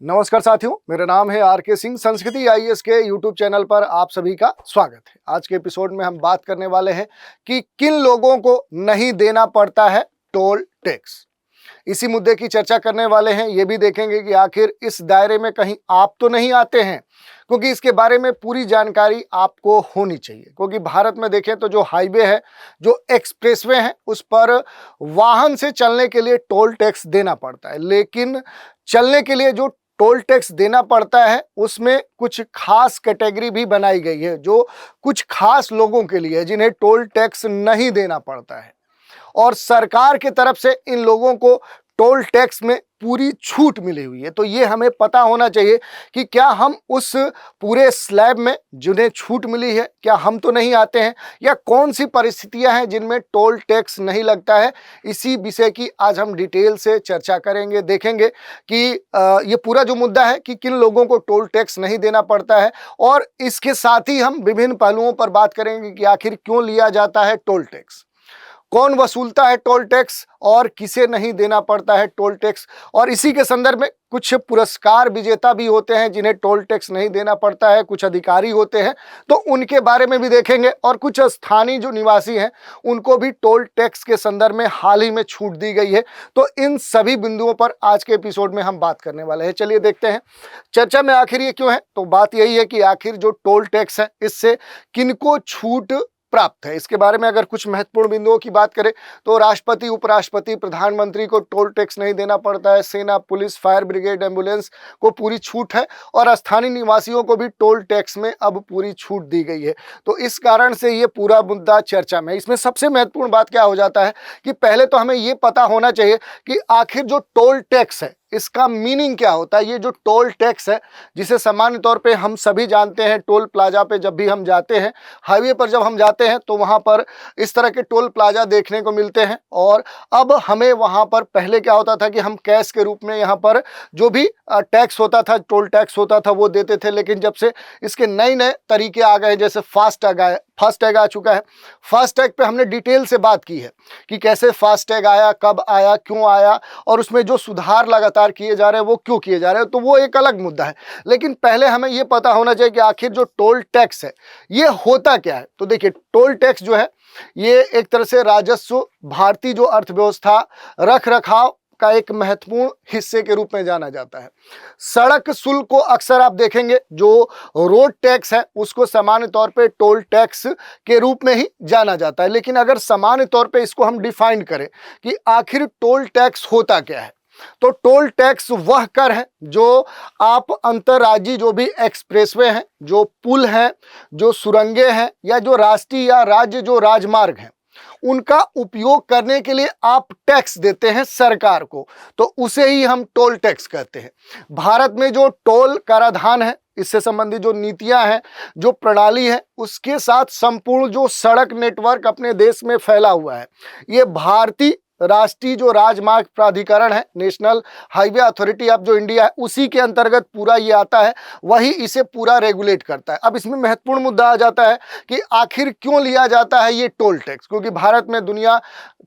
नमस्कार साथियों, मेरा नाम है आर.के. सिंह। संस्कृति आईएएस के यूट्यूब चैनल पर आप सभी का स्वागत है। आज के एपिसोड में हम बात करने वाले हैं कि किन लोगों को नहीं देना पड़ता है टोल टैक्स। इसी मुद्दे की चर्चा करने वाले हैं। ये भी देखेंगे कि आखिर इस दायरे में कहीं आप तो नहीं आते हैं, क्योंकि इसके बारे में पूरी जानकारी आपको होनी चाहिए। क्योंकि भारत में देखें तो जो हाईवे है, जो एक्सप्रेसवे हैं, उस पर वाहन से चलने के लिए टोल टैक्स देना पड़ता है। लेकिन चलने के लिए जो टोल टैक्स देना पड़ता है उसमें कुछ खास कैटेगरी भी बनाई गई है, जो कुछ खास लोगों के लिए है जिन्हें टोल टैक्स नहीं देना पड़ता है। और सरकार की तरफ से इन लोगों को टोल टैक्स में पूरी छूट मिली हुई है। तो ये हमें पता होना चाहिए कि क्या हम उस पूरे स्लैब में जिन्हें छूट मिली है, क्या हम तो नहीं आते हैं, या कौन सी परिस्थितियां हैं जिनमें टोल टैक्स नहीं लगता है। इसी विषय की आज हम डिटेल से चर्चा करेंगे। देखेंगे कि ये पूरा जो मुद्दा है कि किन लोगों को टोल टैक्स नहीं देना पड़ता है, और इसके साथ ही हम विभिन्न पहलुओं पर बात करेंगे कि आखिर क्यों लिया जाता है टोल टैक्स, कौन वसूलता है टोल टैक्स और किसे नहीं देना पड़ता है टोल टैक्स। और इसी के संदर्भ में कुछ पुरस्कार विजेता भी होते हैं जिन्हें टोल टैक्स नहीं देना पड़ता है, कुछ अधिकारी होते हैं, तो उनके बारे में भी देखेंगे। और कुछ स्थानीय जो निवासी हैं उनको भी टोल टैक्स के संदर्भ में हाल ही में छूट दी गई है। तो इन सभी बिंदुओं पर आज के एपिसोड में हम बात करने वाले हैं। चलिए देखते हैं चर्चा में आखिर ये क्यों है। तो बात यही है कि आखिर जो टोल टैक्स है इससे किनको छूट प्राप्त है। इसके बारे में अगर कुछ महत्वपूर्ण बिंदुओं की बात करें तो राष्ट्रपति, उपराष्ट्रपति, प्रधानमंत्री को टोल टैक्स नहीं देना पड़ता है। सेना, पुलिस, फायर ब्रिगेड, एम्बुलेंस को पूरी छूट है, और स्थानीय निवासियों को भी टोल टैक्स में अब पूरी छूट दी गई है। तो इस कारण से ये पूरा मुद्दा चर्चा में। इसमें सबसे महत्वपूर्ण बात क्या हो जाता है कि पहले तो हमें ये पता होना चाहिए कि आखिर जो टोल टैक्स है इसका मीनिंग क्या होता है। ये जो टोल टैक्स है, जिसे सामान्य तौर पे हम सभी जानते हैं, टोल प्लाजा पे जब भी हम जाते हैं, हाईवे पर जब हम जाते हैं तो वहाँ पर इस तरह के टोल प्लाजा देखने को मिलते हैं। और अब हमें वहाँ पर पहले क्या होता था कि हम कैश के रूप में यहाँ पर जो भी टैक्स होता था, टोल टैक्स होता था, वो देते थे। लेकिन जब से इसके नए नए तरीके आ गए, जैसे फास्टैग आ चुका है। फास्टैग पे हमने डिटेल से बात की है कि कैसे फास्टैग आया, कब आया, क्यों आया, और उसमें जो सुधार लगातार किए जा रहे हैं वो क्यों किए जा रहे हैं, तो वो एक अलग मुद्दा है। लेकिन पहले हमें ये पता होना चाहिए कि आखिर जो टोल टैक्स है ये होता क्या है। तो देखिए, टोल टैक्स जो है ये एक तरह से राजस्व, भारतीय जो अर्थव्यवस्था, रख रखाव का एक महत्वपूर्ण हिस्से के रूप में जाना जाता है। सड़क शुल्क को अक्सर आप देखेंगे, जो रोड टैक्स है उसको सामान्य तौर पे टोल टैक्स के रूप में ही जाना जाता है। लेकिन अगर सामान्य तौर पे इसको हम डिफाइन करें कि आखिर टोल टैक्स होता क्या है, तो टोल टैक्स वह कर है जो आप अंतर्राज्यीय जो भी एक्सप्रेसवे हैं, जो पुल हैं, जो सुरंगें हैं, या जो राष्ट्रीय या राज्य जो राजमार्ग हैं, उनका उपयोग करने के लिए आप टैक्स देते हैं सरकार को, तो उसे ही हम टोल टैक्स कहते हैं। भारत में जो टोल कराधान है, इससे संबंधित जो नीतियां हैं, जो प्रणाली है, उसके साथ संपूर्ण जो सड़क नेटवर्क अपने देश में फैला हुआ है, ये भारतीय राष्ट्रीय जो राजमार्ग प्राधिकरण है, नेशनल हाईवे अथॉरिटी ऑफ जो इंडिया है, उसी के अंतर्गत पूरा ये आता है, वही इसे पूरा रेगुलेट करता है। अब इसमें महत्वपूर्ण मुद्दा आ जाता है कि आखिर क्यों लिया जाता है ये टोल टैक्स। क्योंकि भारत में दुनिया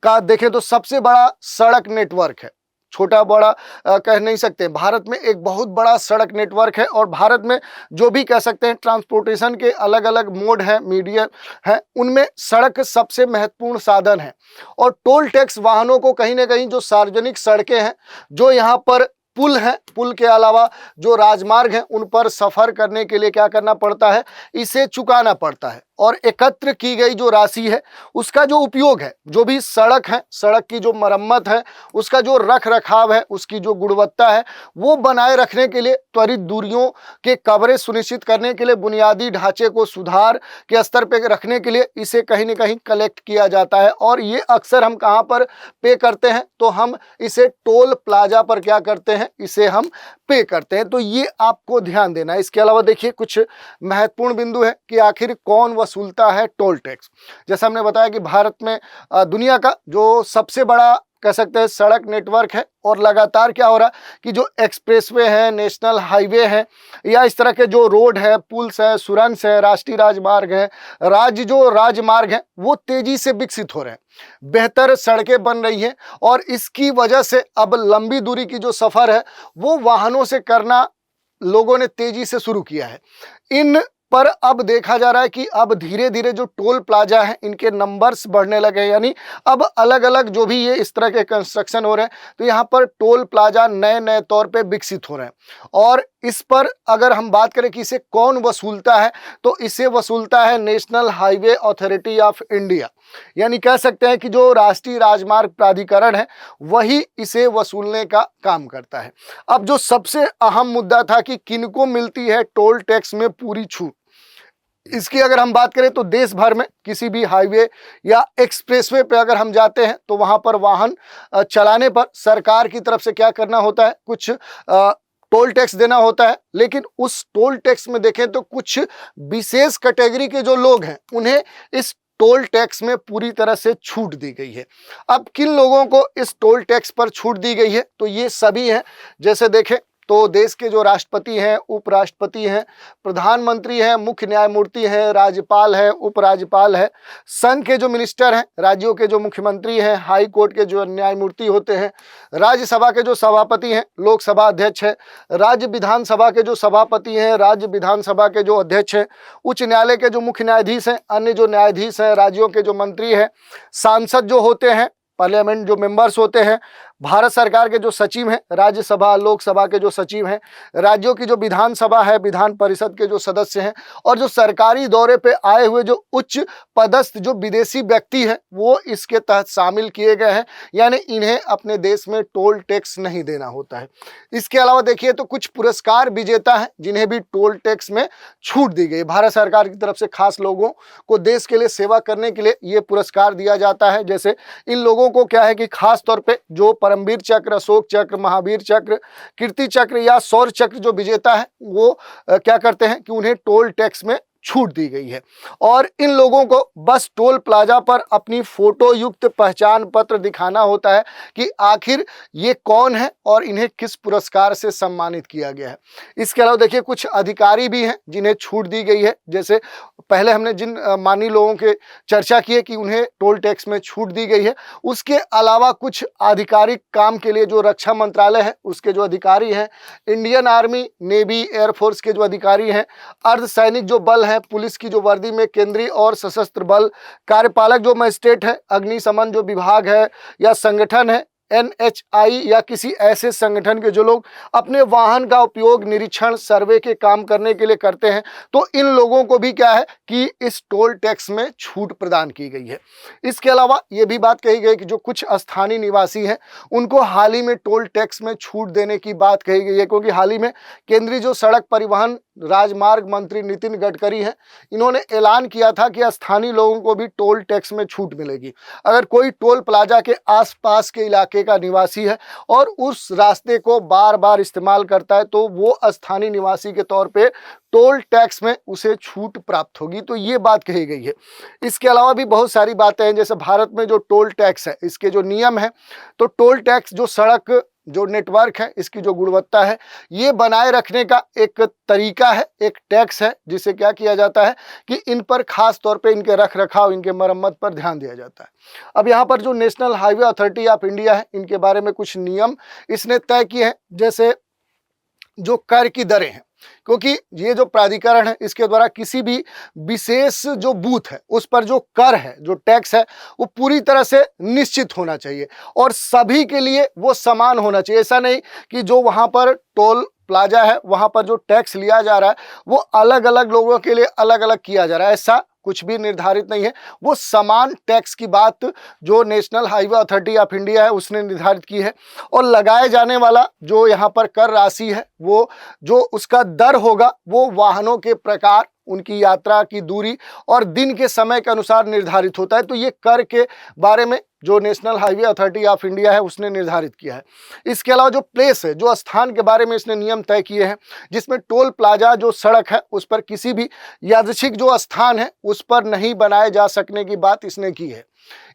का देखें तो सबसे बड़ा सड़क नेटवर्क है, छोटा बड़ा कह नहीं सकते, भारत में एक बहुत बड़ा सड़क नेटवर्क है। और भारत में जो भी कह सकते हैं ट्रांसपोर्टेशन के अलग अलग मोड हैं, मीडियम हैं, उनमें सड़क सबसे महत्वपूर्ण साधन है। और टोल टैक्स वाहनों को कहीं ना कहीं जो सार्वजनिक सड़कें हैं, जो यहाँ पर पुल हैं, पुल के अलावा जो राजमार्ग हैं, उन पर सफ़र करने के लिए क्या करना पड़ता है, इसे चुकाना पड़ता है। और एकत्र की गई जो राशि है उसका जो उपयोग है, जो भी सड़क है, सड़क की जो मरम्मत है, उसका जो रख रखाव है, उसकी जो गुणवत्ता है, वो बनाए रखने के लिए, त्वरित दूरियों के कवरेज सुनिश्चित करने के लिए, बुनियादी ढांचे को सुधार के स्तर पर रखने के लिए इसे कहीं ना कहीं कलेक्ट किया जाता है। और ये अक्सर हम कहाँ पर पे करते हैं, तो हम इसे टोल प्लाजा पर क्या करते हैं, इसे हम पे करते हैं। तो ये आपको ध्यान देना है। इसके अलावा देखिए, कुछ महत्वपूर्ण बिंदु है कि आखिर कौन वसूलता है टोल टैक्स। जैसा हमने बताया कि भारत में दुनिया का जो सबसे बड़ा कह सकते हैं सड़क नेटवर्क है, और लगातार क्या हो रहा है कि जो एक्सप्रेसवे हैं, नेशनल हाईवे हैं, या इस तरह के जो रोड है, पुल्स है, सुरंग है, राष्ट्रीय राजमार्ग है, जो राजमार्ग है, वो तेजी से विकसित हो रहे हैं, बेहतर सड़कें बन रही हैं, और इसकी वजह से अब लंबी दूरी की जो सफर है वो वाहनों से करना लोगों ने तेजी से शुरू किया है। इन पर अब देखा जा रहा है कि अब धीरे धीरे जो टोल प्लाजा है इनके नंबर्स बढ़ने लगे हैं, यानी अब अलग अलग जो भी ये इस तरह के कंस्ट्रक्शन हो रहे हैं तो यहाँ पर टोल प्लाजा नए नए तौर पे विकसित हो रहे हैं। और इस पर अगर हम बात करें कि इसे कौन वसूलता है, तो इसे वसूलता है national highway authority of India, यानी कह सकते हैं कि जो राष्ट्रीय राजमार्ग प्राधिकरण है वही इसे वसूलने का काम करता है। अब जो सबसे अहम मुद्दा था कि किनको मिलती है टोल टैक्स में पूरी छूट, इसकी अगर हम बात करें तो देश भर में किसी भी हाईवे या एक्सप्रेसवे पे अगर हम जाते हैं तो वहां पर वाहन चलाने पर सरकार की तरफ से क्या करना होता है, कुछ टोल टैक्स देना होता है। लेकिन उस टोल टैक्स में देखें तो कुछ विशेष कैटेगरी के जो लोग हैं उन्हें इस टोल टैक्स में पूरी तरह से छूट दी गई है। अब किन लोगों को इस टोल टैक्स पर छूट दी गई है, तो ये सभी हैं। जैसे देखें तो देश के जो राष्ट्रपति हैं, उपराष्ट्रपति हैं, प्रधानमंत्री हैं, मुख्य न्यायमूर्ति हैं, राज्यपाल है, उपराज्यपाल है, संघ के जो मिनिस्टर हैं, राज्यों के जो मुख्यमंत्री हैं, हाई कोर्ट के जो न्यायमूर्ति होते हैं, राज्यसभा के जो सभापति हैं, लोकसभा अध्यक्ष है, राज्य विधानसभा के जो सभापति हैं, राज्य विधानसभा के जो अध्यक्ष हैं, उच्च न्यायालय के जो मुख्य न्यायाधीश हैं, अन्य जो न्यायाधीश हैं, राज्यों के जो मंत्री हैं, सांसद जो होते हैं, पार्लियामेंट जो मेंबर्स होते हैं, भारत सरकार के जो सचिव हैं, राज्यसभा लोकसभा के जो सचिव हैं, राज्यों की जो विधानसभा है, विधान परिषद के जो सदस्य हैं, और जो सरकारी दौरे पे आए हुए जो उच्च पदस्थ जो विदेशी व्यक्ति हैं वो इसके तहत शामिल किए गए हैं, यानी इन्हें अपने देश में टोल टैक्स नहीं देना होता है। इसके अलावा देखिए तो कुछ पुरस्कार विजेता हैं जिन्हें भी टोल टैक्स में छूट दी गई। भारत सरकार की तरफ से खास लोगों को देश के लिए सेवा करने के लिए ये पुरस्कार दिया जाता है। जैसे इन लोगों को क्या है कि खास तौर पे जो परमवीर चक्र, अशोक चक्र, महावीर चक्र, कीर्ति चक्र या शौर्य चक्र जो विजेता है वो क्या करते हैं कि उन्हें टोल टैक्स में छूट दी गई है। और इन लोगों को बस टोल प्लाजा पर अपनी फोटो युक्त पहचान पत्र दिखाना होता है कि आखिर ये कौन है और इन्हें किस पुरस्कार से सम्मानित किया गया है। इसके अलावा देखिए कुछ अधिकारी भी हैं जिन्हें छूट दी गई है। जैसे पहले हमने जिन मानी लोगों के चर्चा की है कि उन्हें टोल टैक्स में छूट दी गई है, उसके अलावा कुछ आधिकारिक काम के लिए जो रक्षा मंत्रालय है उसके जो अधिकारी हैं, इंडियन आर्मी, नेवी, एयरफोर्स के जो अधिकारी हैं, अर्धसैनिक जो बल है, पुलिस की जो वर्दी में केंद्रीय और सशस्त्र बल, कार्यपालक जो मजिस्ट्रेट है, अग्निशमन जो विभाग है या संगठन है, NHI या किसी ऐसे संगठन के जो लोग अपने वाहन का उपयोग निरीक्षण सर्वे के काम करने के लिए करते हैं, तो इन लोगों को भी क्या है कि इस टोल टैक्स में छूट प्रदान की गई है। इसके अलावा ये भी बात कही गई कि जो कुछ स्थानीय निवासी हैं उनको हाल ही में टोल टैक्स में छूट देने की बात कही गई है, क्योंकि हाल ही में केंद्रीय जो सड़क परिवहन राजमार्ग मंत्री नितिन गडकरी हैं, इन्होंने ऐलान किया था कि स्थानीय लोगों को भी टोल टैक्स में छूट मिलेगी। अगर कोई टोल प्लाजा के आसपास के इलाके का निवासी है और उस रास्ते को बार बार इस्तेमाल करता है तो वो स्थानीय निवासी के तौर पे टोल टैक्स में उसे छूट प्राप्त होगी। तो ये बात कही गई है। इसके अलावा भी बहुत सारी बातें हैं। जैसे भारत में जो टोल टैक्स है इसके जो नियम है, तो टोल टैक्स जो सड़क जो नेटवर्क है इसकी जो गुणवत्ता है ये बनाए रखने का एक तरीका है, एक टैक्स है, जिसे क्या किया जाता है कि इन पर खास तौर पे इनके रख रखाव, इनके मरम्मत पर ध्यान दिया जाता है। अब यहाँ पर जो national highway authority of India है इनके बारे में कुछ नियम इसने तय किए हैं। जैसे जो कर की दरें हैं, क्योंकि ये जो प्राधिकरण है इसके द्वारा किसी भी विशेष जो बूथ है उस पर जो कर है, जो टैक्स है, वो पूरी तरह से निश्चित होना चाहिए और सभी के लिए वो समान होना चाहिए। ऐसा नहीं कि जो वहाँ पर टोल प्लाजा है वहाँ पर जो टैक्स लिया जा रहा है वो अलग अलग लोगों के लिए अलग अलग किया जा रहा है, ऐसा कुछ भी निर्धारित नहीं है। वो समान टैक्स की बात जो national highway authority of India है उसने निर्धारित की है। और लगाए जाने वाला जो यहाँ पर कर राशि है वो जो उसका दर होगा वो वाहनों के प्रकार, उनकी यात्रा की दूरी और दिन के समय के अनुसार निर्धारित होता है। तो ये कर के बारे में जो national highway authority of India है उसने निर्धारित किया है। इसके अलावा जो प्लेस है, जो स्थान के बारे में इसने नियम तय किए हैं, जिसमें टोल प्लाजा जो सड़क है उस पर किसी भी यादृच्छिक जो स्थान है उस पर नहीं बनाए जा सकने की बात इसने की है।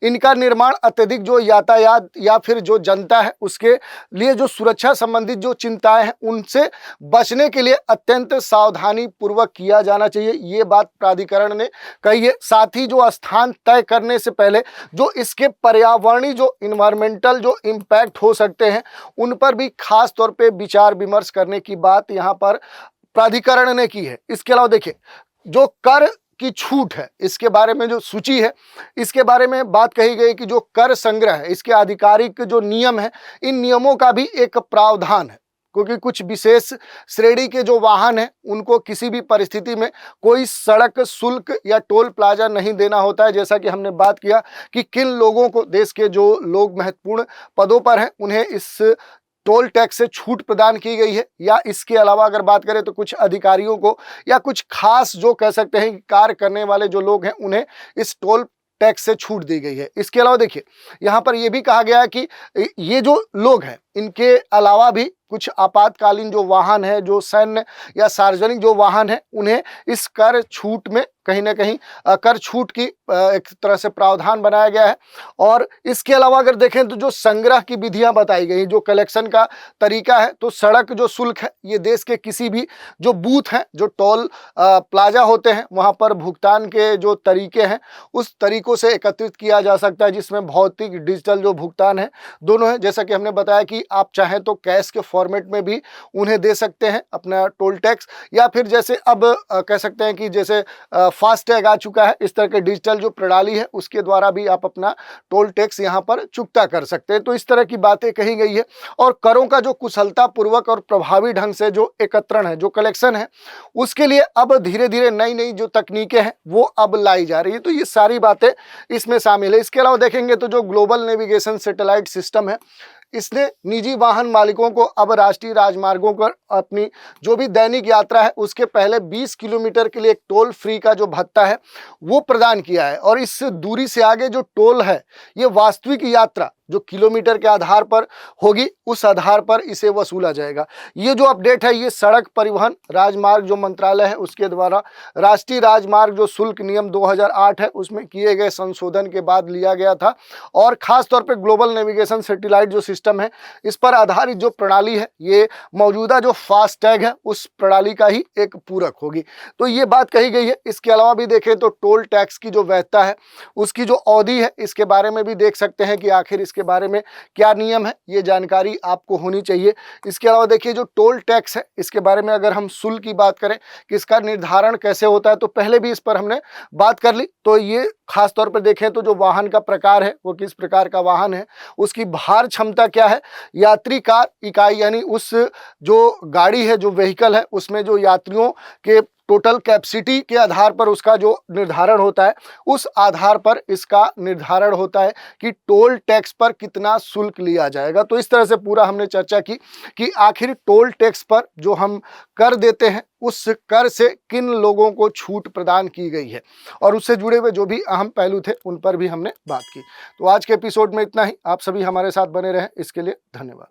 इनका निर्माण अत्यधिक जो यातायात या फिर जो जनता है उसके लिए जो सुरक्षा संबंधित जो चिंताएं हैं उनसे बचने के लिए अत्यंत सावधानी पूर्वक किया जाना चाहिए, ये बात प्राधिकरण ने कही है। साथ ही जो स्थान तय करने से पहले जो इसके पर्यावरणीय जो इन्वायरमेंटल जो इम्पैक्ट हो सकते हैं उन पर भी खास तौर पे विचार विमर्श करने की बात यहाँ पर प्राधिकरण ने की है। इसके अलावा देखिए, जो कर की छूट है इसके बारे में जो सूची है इसके बारे में बात कही गई कि जो कर संग्रह है इसके आधिकारिक जो नियम है इन नियमों का भी एक प्रावधान है, क्योंकि कुछ विशेष श्रेणी के जो वाहन हैं उनको किसी भी परिस्थिति में कोई सड़क शुल्क या टोल प्लाजा नहीं देना होता है। जैसा कि हमने बात किया कि किन लोगों को, देश के जो लोग महत्वपूर्ण पदों पर हैं उन्हें इस टोल टैक्स से छूट प्रदान की गई है, या इसके अलावा अगर बात करें तो कुछ अधिकारियों को या कुछ खास जो कह सकते हैं कार्य करने वाले जो लोग हैं उन्हें इस टोल टैक्स से छूट दी गई है। इसके अलावा देखिए यहाँ पर यह भी कहा गया है कि ये जो लोग हैं इनके अलावा भी कुछ आपातकालीन जो वाहन है, जो सैन्य या सार्वजनिक जो वाहन है, उन्हें इस कर छूट में कहीं ना कहीं कर छूट की एक तरह से प्रावधान बनाया गया है। और इसके अलावा अगर देखें तो जो संग्रह की विधियां बताई गई, जो कलेक्शन का तरीका है, तो सड़क जो शुल्क है ये देश के किसी भी जो बूथ हैं, जो टोल प्लाजा होते हैं वहां पर भुगतान के जो तरीके हैं उस तरीकों से एकत्रित किया जा सकता है, जिसमें भौतिक डिजिटल जो भुगतान है दोनों है। जैसा कि हमने बताया कि आप चाहें तो कैश के फॉर्मेट में भी उन्हें दे सकते हैं अपना टोल टैक्स, या फिर जैसे अब कह सकते हैं कि जैसे फास्टैग आ चुका है, इस तरह के डिजिटल जो प्रणाली है उसके द्वारा भी आप अपना टोल टैक्स यहाँ पर चुकता कर सकते हैं। तो इस तरह की बातें कही गई है। और करों का जो कुशलता पूर्वक और प्रभावी ढंग से जो एकत्रण है, जो कलेक्शन है, उसके लिए अब धीरे धीरे नई नई जो तकनीकें हैं वो अब लाई जा रही है। तो ये सारी बातें इसमें शामिल है। इसके अलावा देखेंगे तो जो ग्लोबल नेविगेशन सैटेलाइट सिस्टम है इसने निजी वाहन मालिकों को अब राष्ट्रीय राजमार्गों पर अपनी जो भी दैनिक यात्रा है उसके पहले 20 किलोमीटर के लिए एक टोल फ्री का जो भत्ता है वो प्रदान किया है। और इस दूरी से आगे जो टोल है ये वास्तविक यात्रा जो किलोमीटर के आधार पर होगी उस आधार पर इसे वसूला जाएगा। ये जो अपडेट है ये सड़क परिवहन राजमार्ग जो मंत्रालय है उसके द्वारा राष्ट्रीय राजमार्ग जो शुल्क नियम 2008 है उसमें किए गए संशोधन के बाद लिया गया था। और खास तौर पे ग्लोबल नेविगेशन सैटेलाइट जो सिस्टम है इस पर आधारित जो प्रणाली है ये मौजूदा जो फास्टैग है उस प्रणाली का ही एक पूरक होगी। तो ये बात कही गई है। इसके अलावा भी देखें तो टोल टैक्स की जो वैधता है उसकी जो अवधि है इसके बारे में भी देख सकते हैं कि आखिर इसके बारे में क्या नियम है, ये जानकारी आपको होनी चाहिए। इसके अलावा देखिए जो टोल टैक्स है इसके बारे में अगर हम शुल्क की बात करें कि इसका निर्धारण कैसे होता है तो पहले भी इस पर हमने बात कर ली। तो ये खास तौर पर देखें तो जो वाहन का प्रकार है वो किस प्रकार का वाहन है, उसकी भार क्षमता क्या है, यात्री कार इकाई यानी उस जो गाड़ी है, जो व्हीकल है उसमें जो यात्रियों के टोटल कैपेसिटी के आधार पर उसका जो निर्धारण होता है उस आधार पर इसका निर्धारण होता है कि टोल टैक्स पर कितना शुल्क लिया जाएगा। तो इस तरह से पूरा हमने चर्चा की कि आखिर टोल टैक्स पर जो हम कर देते हैं उस कर से किन लोगों को छूट प्रदान की गई है और उससे जुड़े हुए जो भी अहम पहलू थे उन पर भी हमने बात की। तो आज के एपिसोड में इतना ही। आप सभी हमारे साथ बने रहें, इसके लिए धन्यवाद।